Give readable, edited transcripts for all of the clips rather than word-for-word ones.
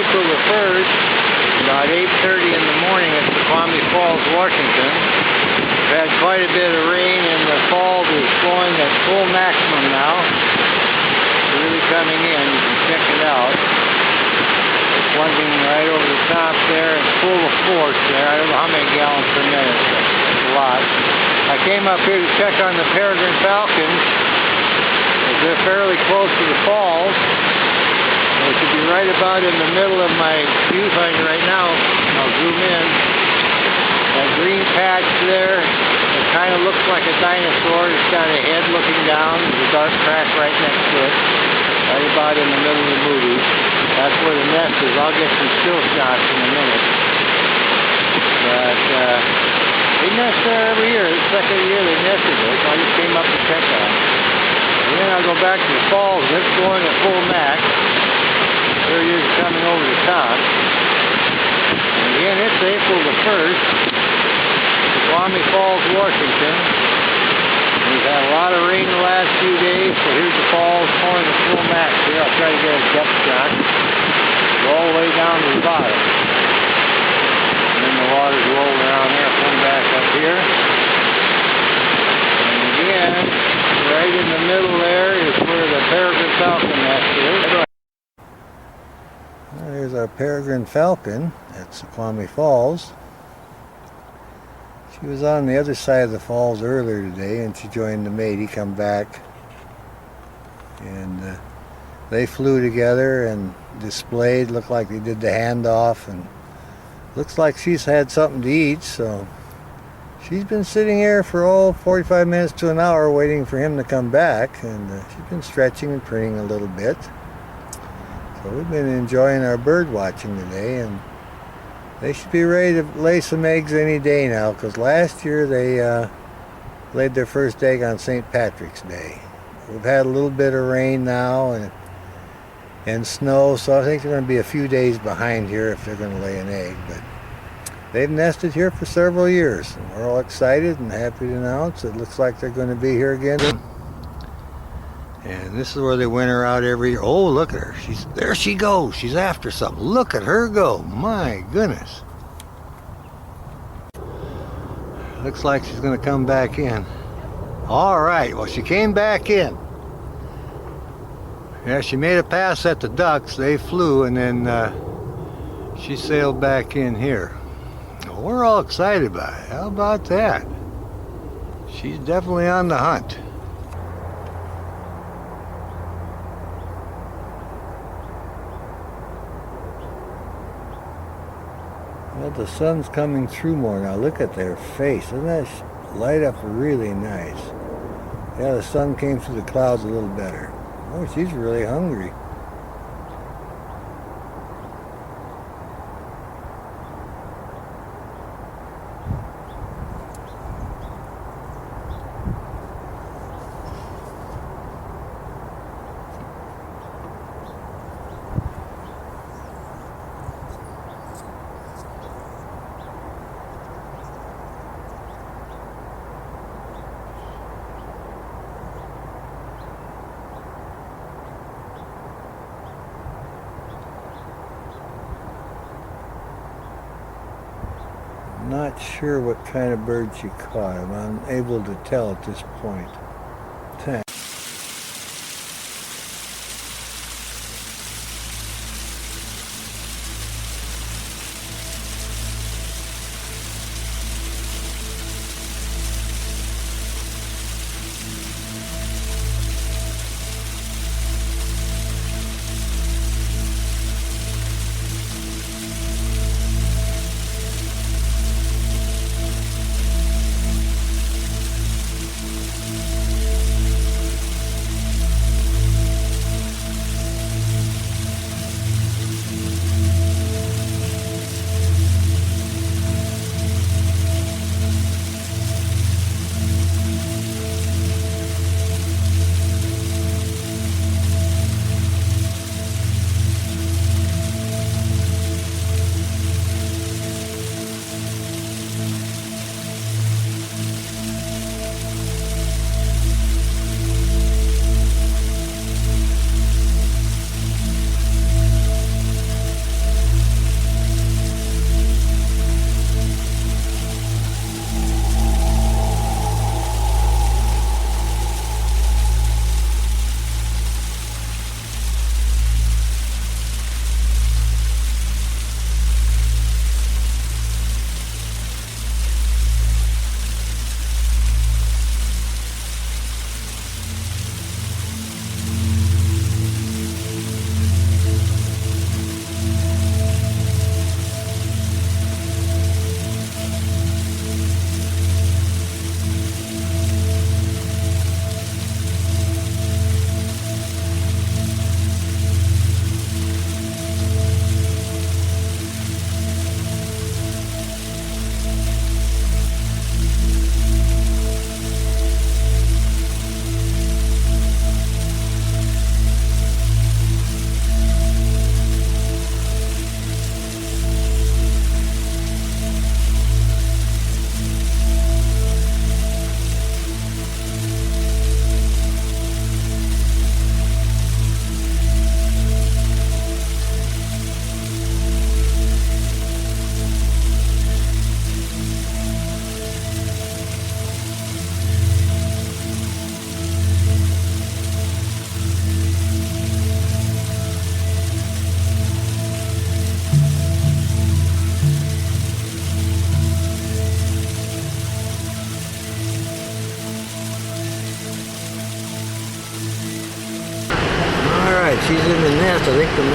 April the 1st, about 8:30 in the morning at Snoqualmie Falls, Washington. We've had quite a bit of rain and the falls is flowing at full maximum now. It's really coming in. You can check it out. It's plunging right over the top there and full of force there. I don't know how many gallons per minute. That's a lot. I came up here to check on the Peregrine Falcons. They're fairly close to the falls. They should be right about in the middle of my viewfinder right now. I'll zoom in. That green patch there, it kind of looks like a dinosaur. It's got a head looking down. There's a dark crack right next to it. Right about in the middle of the movie. That's where the nest is. I'll get some still shots in a minute. But they nest there every year. It's the second year they nested there, so I just came up to check on it. And then I'll go back to the falls, and it's going at full max. There it is coming over the top. And again, it's April the 1st, Snoqualmie Falls, Washington. We've had a lot of rain the last few days, so here's the falls pouring at full max here. I'll try to get a depth shot. Go all the way down to the bottom. And then the water's rolling around there, coming back up here. And again, right in the middle there is where the Peregrine Falcon nest is. There's our Peregrine Falcon at Snoqualmie Falls. She was on the other side of the falls earlier today and she joined the mate. He come back and they flew together and displayed, looked like they did the handoff, and looks like she's had something to eat, so she's been sitting here for 45 minutes to an hour waiting for him to come back, and she's been stretching and printing a little bit. So we've been enjoying our bird watching today, and they should be ready to lay some eggs any day now, because last year they laid their first egg on St. Patrick's Day. We've had a little bit of rain now and snow, so I think they're going to be a few days behind here if they're going to lay an egg. But they've nested here for several years, and we're all excited and happy to announce it looks like they're going to be here again. And this is where they winter out every year. Oh, look at her. There she goes. She's after something. Look at her go. My goodness. Looks like she's going to come back in. All right. Well, she came back in. Yeah, she made a pass at the ducks. They flew, and then she sailed back in here. Well, we're all excited about it. How about that? She's definitely on the hunt. Well, the sun's coming through more now. Look at their face. Doesn't that light up really nice? Yeah, the sun came through the clouds a little better. Oh, she's really hungry. Not sure what kind of bird she caught. I'm unable to tell at this point.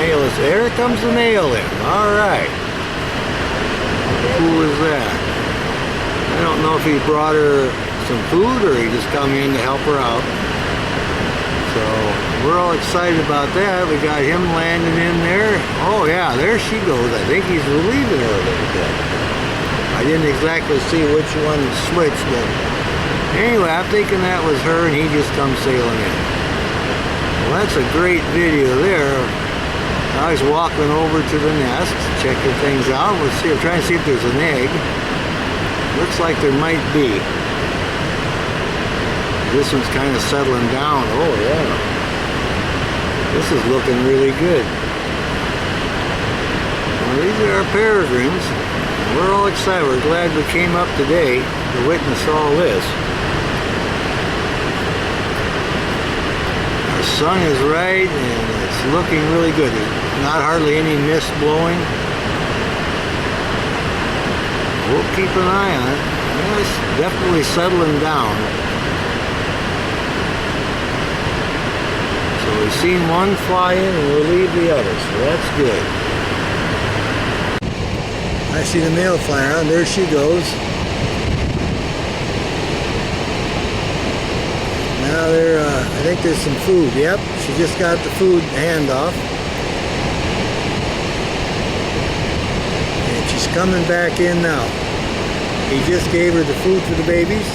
mail is there. Comes the mail in. All right. How cool is that? I don't know if he brought her some food or he just come in to help her out. So we're all excited about that. We got him landing in there. Oh yeah, there she goes. I think he's relieving her a little bit. I didn't exactly see which one switched, but anyway, I'm thinking that was her and he just comes sailing in. Well, that's a great video there. Now he's walking over to the nest, checking things out. Let's see, I'm trying to see if there's an egg. Looks like there might be. This one's kind of settling down. Oh yeah. This is looking really good. Well, these are our peregrines. We're all excited. We're glad we came up today to witness all this. Our sun is right and it's looking really good. There's not hardly any mist blowing. We'll keep an eye on it. Yeah, it's definitely settling down. So we've seen one fly in and we'll leave the other, so that's good. I see the male flying around. There she goes. Now I think there's some food. Yep, she just got the food handoff. And she's coming back in now. He just gave her the food for the babies.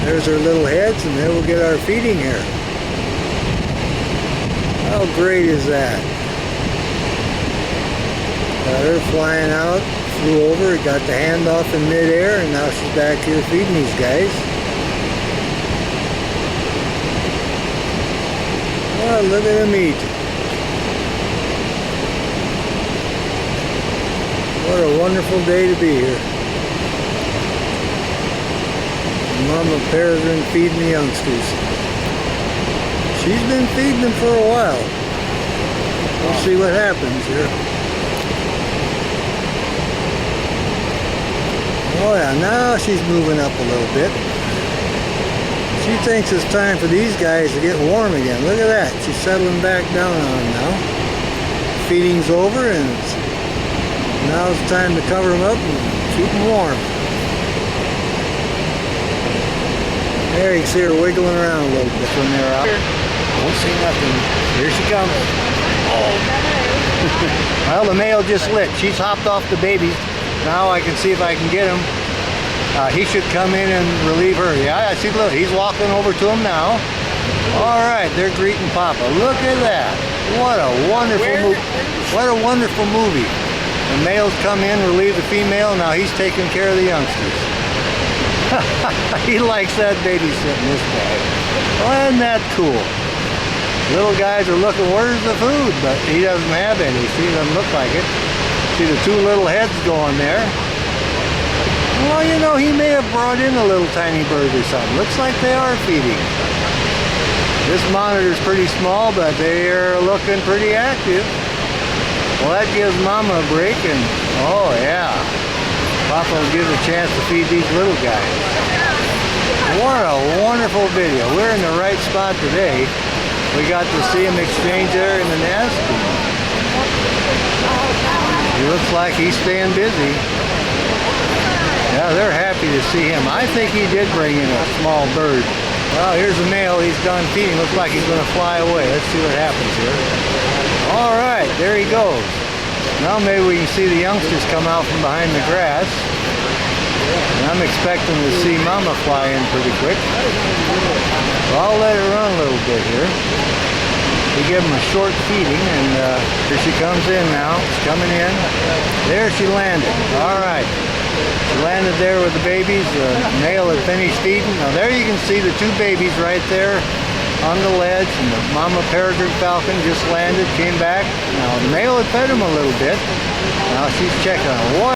There's her little heads, and then we'll get our feeding here. How great is that? Got her flying out, flew over, got the handoff in midair, and now she's back here feeding these guys. Oh, look at them eat. What a wonderful day to be here. Mama Peregrine feeding the youngsters. She's been feeding them for a while. We'll see what happens here. Oh yeah, now she's moving up a little bit. She thinks it's time for these guys to get warm again. Look at that. She's settling back down on them now. Feeding's over and now it's time to cover them up and keep them warm. There you can see her wiggling around a little bit when they're out. Don't see nothing. Here she comes. Oh. Well, the male just lit. She's hopped off the babies. Now I can see if I can get him. He should come in and relieve her. Yeah, I see. Look, he's walking over to him now. All right, they're greeting Papa. Look at that. What a wonderful movie. What a wonderful movie. The males come in, relieve the female. Now he's taking care of the youngsters. He likes that babysitting, this guy. Oh, isn't that cool? Little guys are looking, where's the food? But he doesn't have any. See, it doesn't look like it. See the two little heads going there. Well, you know, he may have brought in a little tiny bird or something. Looks like they are feeding. This monitor's pretty small, but they're looking pretty active. Well, that gives Mama a break, and oh yeah. Papa will give a chance to feed these little guys. What a wonderful video. We're in the right spot today. We got to see him exchange there in the nest. He looks like he's staying busy. Yeah, they're happy to see him. I think he did bring in a small bird. Well, here's the male. He's done feeding. Looks like he's going to fly away. Let's see what happens here. All right, there he goes. Now maybe we can see the youngsters come out from behind the grass. And I'm expecting to see Mama fly in pretty quick. So I'll let her run a little bit here. We give him a short feeding, and here she comes in now. She's coming in. There she landed. All right. She landed there with the babies. The male had finished feeding. Now there you can see the two babies right there on the ledge, and the Mama Peregrine Falcon just landed, came back. Now the male had fed him a little bit. Now she's checking on what